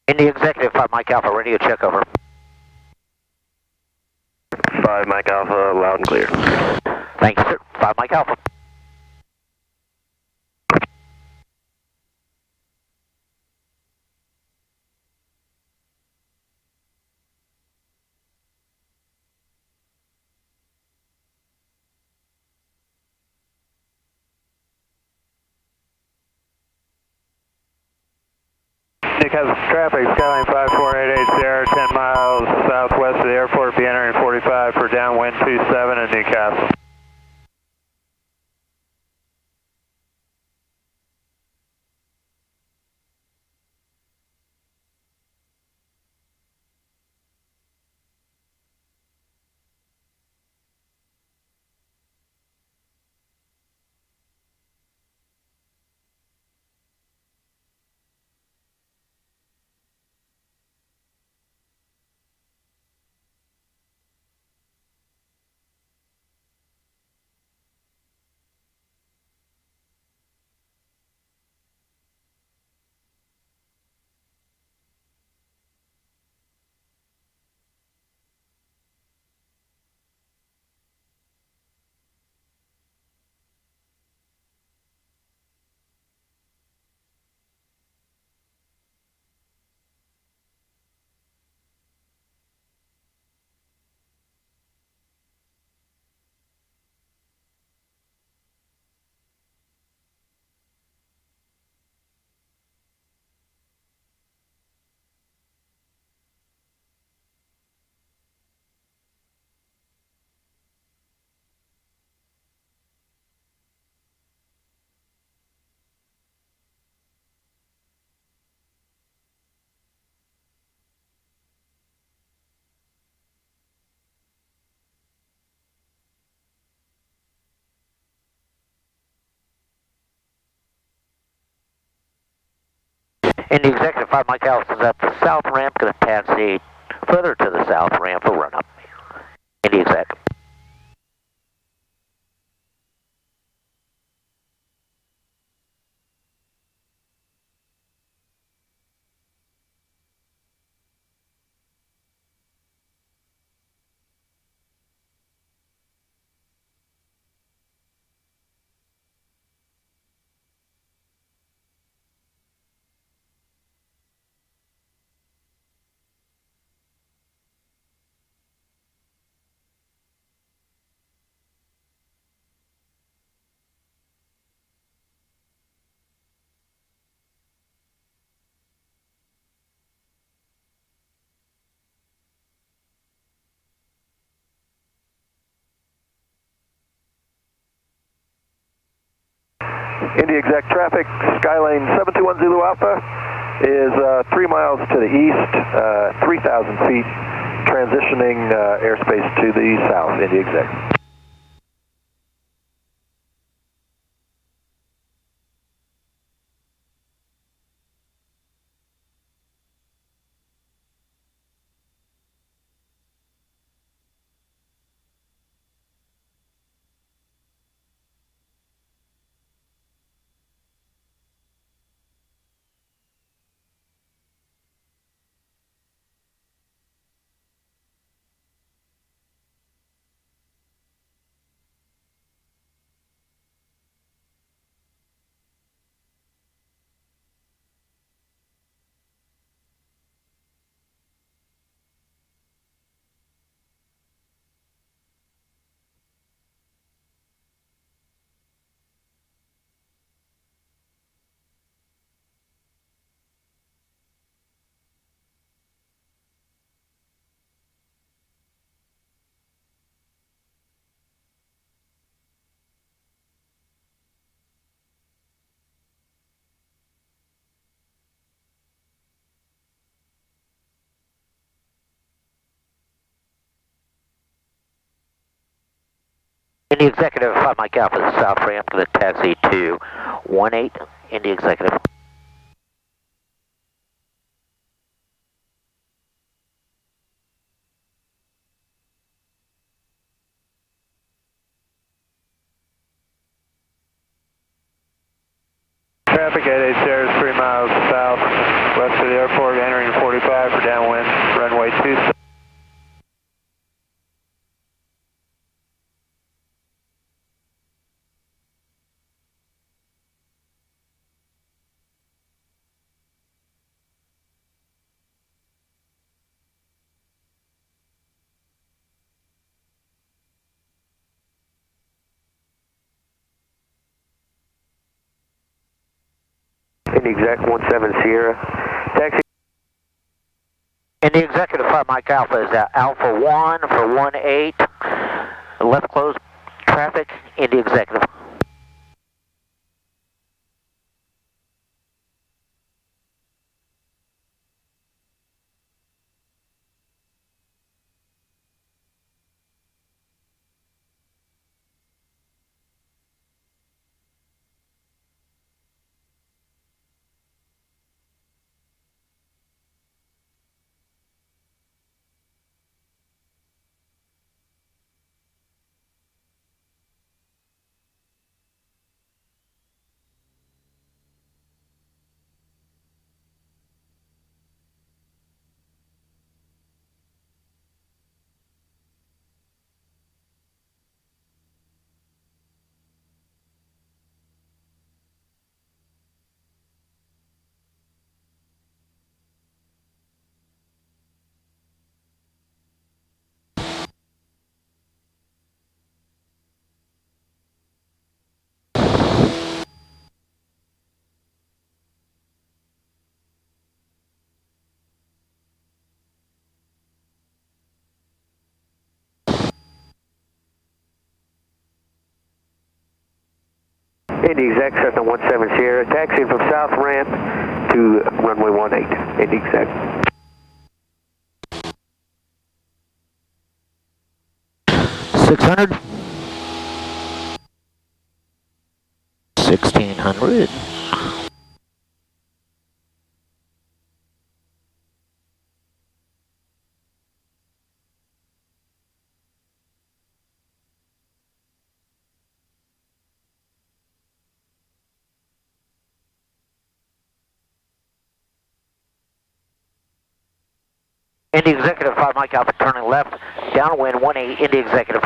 Indy Executive, 5 Mike Alpha, radio check over. 5 Mike Alpha, loud and clear. Thank you, sir. 5 Mike Alpha. Nick has traffic, Skyline 5488 Sierra, 10 miles southwest of the airport, be entering 45 for downwind 27 in Newcastle. Indy Executive, 5 Mike Alpha is at the south ramp, going to taxi further to the south ramp for run up. Indy Executive. Indy Exec traffic, Skyline 721 Zulu Alpha is 3 miles to the east, 3,000 feet, transitioning airspace to the south, Indy Exec. Indy Executive, 5 Mike Alpha, the south ramp, going to taxi to 18, Indy Executive. Traffic 88 Sierra, 3 miles south west of the airport, entering Indy Exec 17 Sierra. Taxi. Indy Executive 5 Mike Alpha is Alpha 1 for 18. Left close traffic, Indy Executive. Indy Exec 717 Sierra. Taxiing from south ramp to runway 18. Indy Exec. $600. 1600. Indy Executive 5 Mike Alpha turning left, downwind 18, Indy Executive.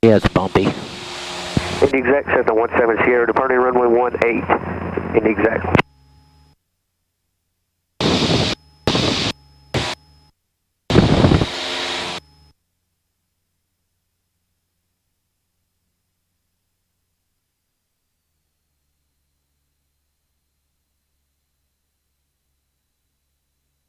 Yeah, it's bumpy. Indy Exec 717 Sierra, departing runway 18. Indy Exec.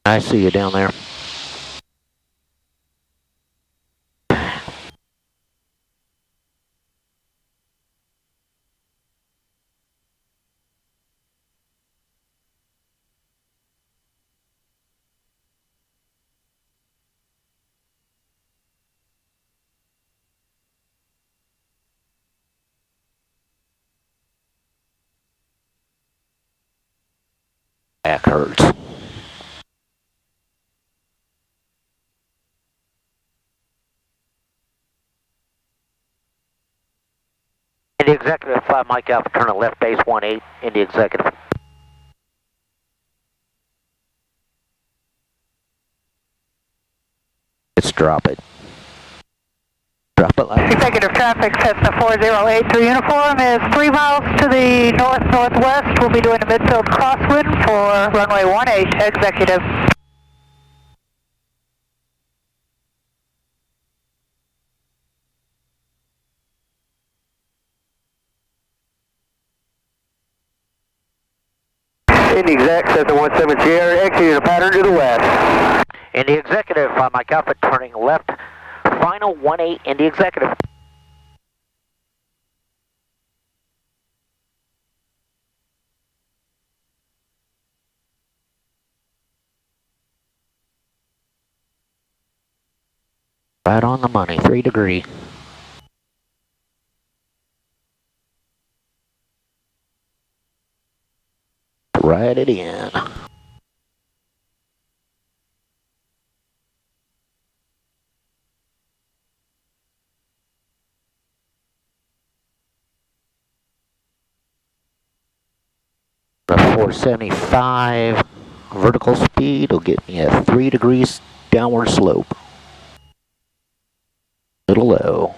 I see you down there. Back hurts. Indy Executive 5 Mike Alpha turning left base 18, Indy Executive. Let's drop it. Drop it like Executive traffic, Cessna 4083 uniform is 3 miles to the north-northwest. We'll be doing a midfield crosswind for runway 18, Executive. Indy Exec 717 Sierra, exiting the pattern to the west. Indy Executive 5 Mike Alpha turning left, final 18, Indy Executive. Right on the money, 3 degree. Write it in. A 475 vertical speed will get me a 3 degrees downward slope. Little low.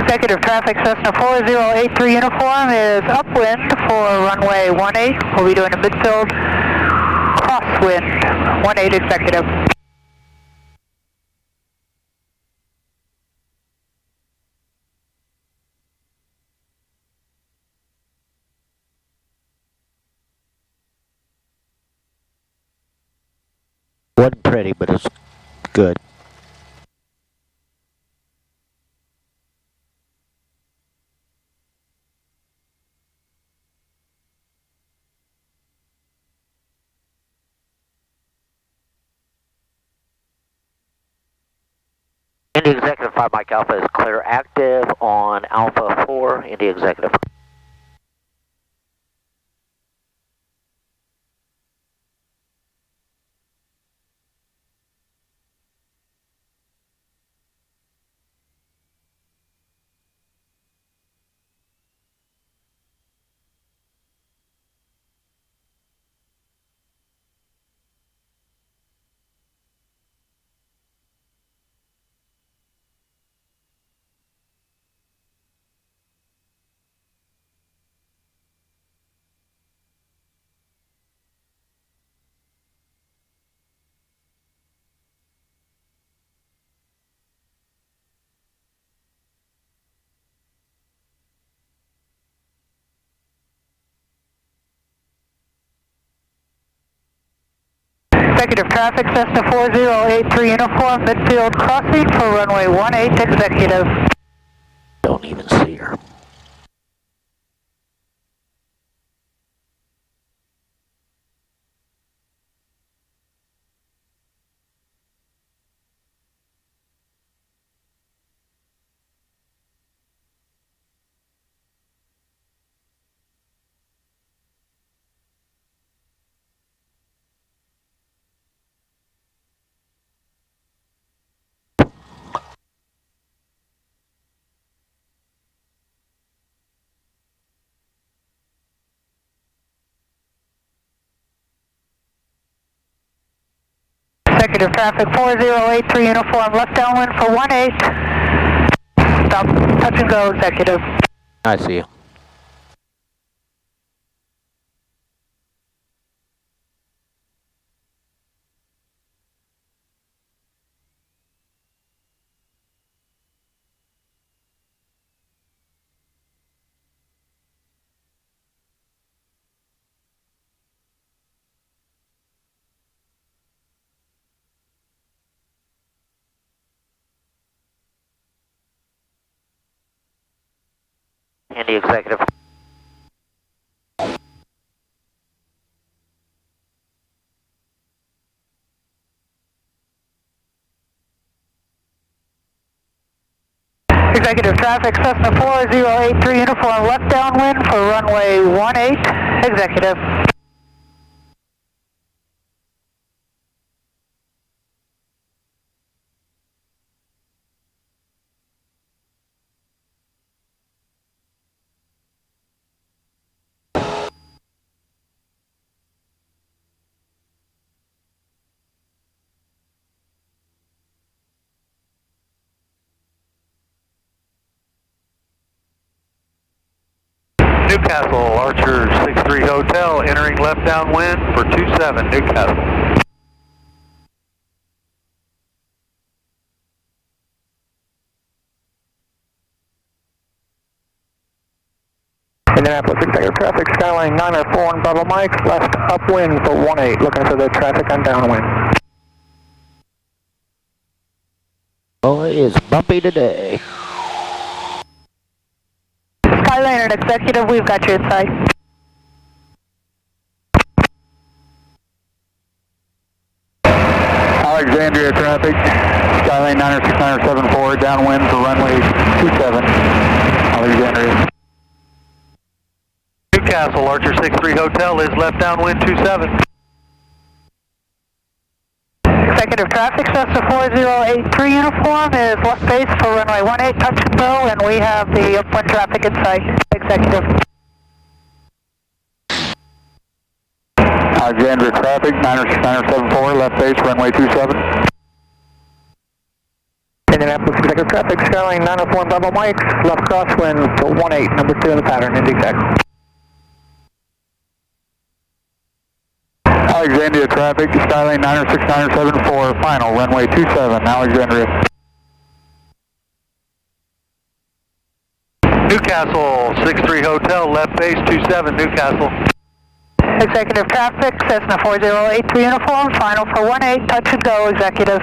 Executive traffic, Cessna 4083 uniform is upwind for runway 18. We'll be doing a midfield crosswind, 18 executive. Wasn't pretty, but it's good. Indy Executive 5 Mike Alpha is clear active on Alpha 4, Indy Executive. Executive traffic, Cessna 4083 uniform, midfield crossing for runway 18 executive. Don't even see her. Executive traffic 4083 uniform, left downwind for 18. Stop, touch and go, executive. I see you. Indy Executive. Executive traffic, Cessna 4083 uniform, left downwind for runway 18, executive. Newcastle, Archer 63 Hotel, entering left downwind for 27, Newcastle. Indianapolis executive traffic, Skyline 904 and Bravo Mike, left upwind for 18, looking for the traffic on downwind. Oh, it is bumpy today. Skyliner executive, we've got you inside. Alexandria traffic, Skyline 96974, downwind for runway 27, Alexandria. Newcastle, Archer 63 Hotel is left downwind 27. Executive traffic, Cessna 4083 uniform is left base for runway 18, touch and go, and we have the upwind traffic in sight. Executive. Alexandria traffic, 96974, left base, runway 27. Indianapolis second traffic, Skyline 904 Bravo Mike, left crosswind to 18, number 2 in the pattern, in zigzag. Alexandria traffic, Skyline 906-907 final, runway 27, Alexandria. Newcastle, 63 Hotel, left base 27, Newcastle. Executive traffic, Cessna 4083 uniform, final for 18, touch and go, executive.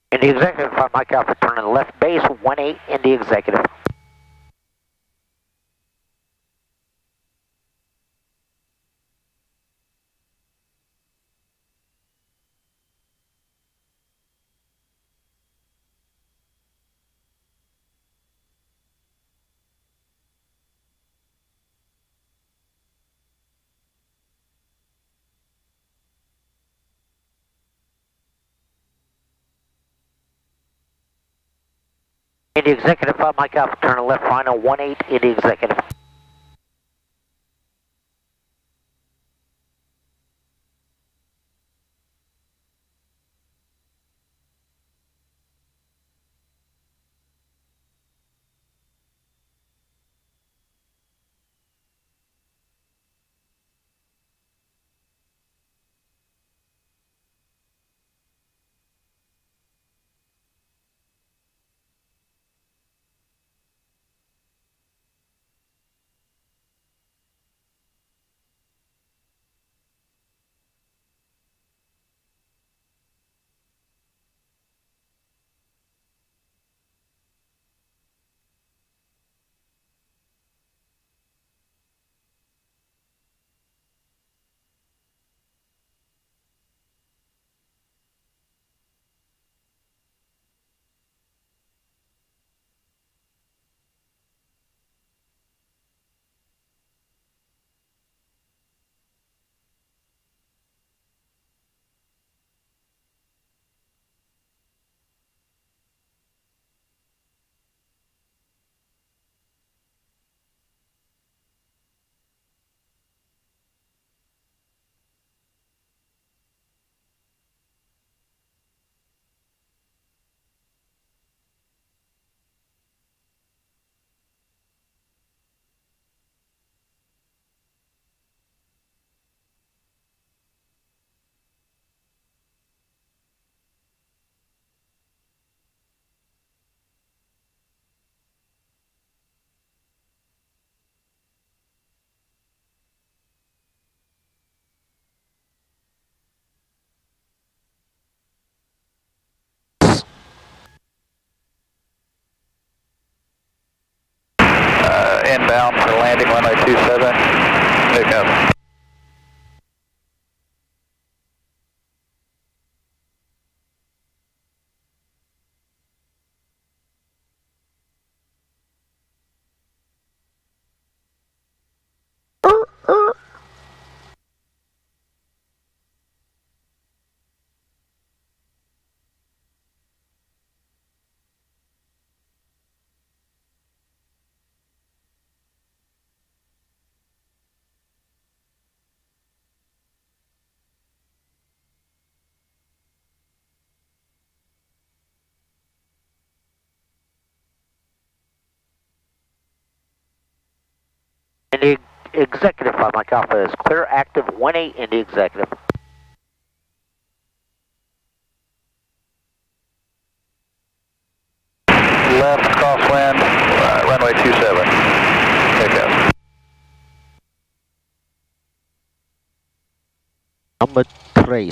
In the executive, Mike Alpha, turn in left base, 18 in the executive. In the executive, Mike Alpha, turn left final, 18 in the executive. Inbound for landing, runway 27, Newcastle. Indy Executive 5 Mike Alpha is clear, active 18 Indy Executive. Left crosswind, runway 27. Take out. Number 3.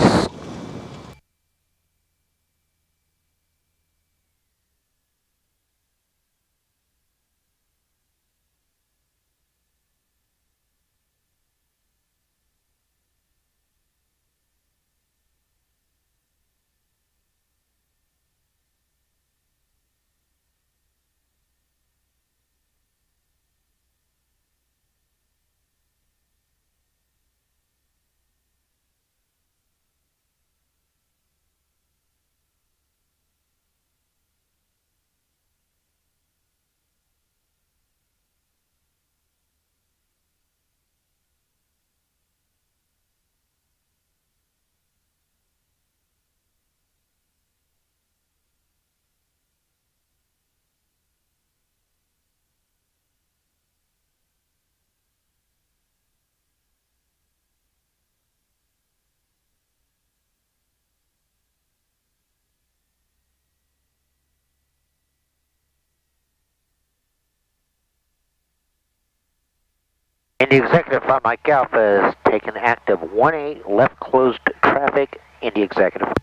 Indy Executive 5 Mike Alpha is taking active 18 left closed traffic, Indy Executive.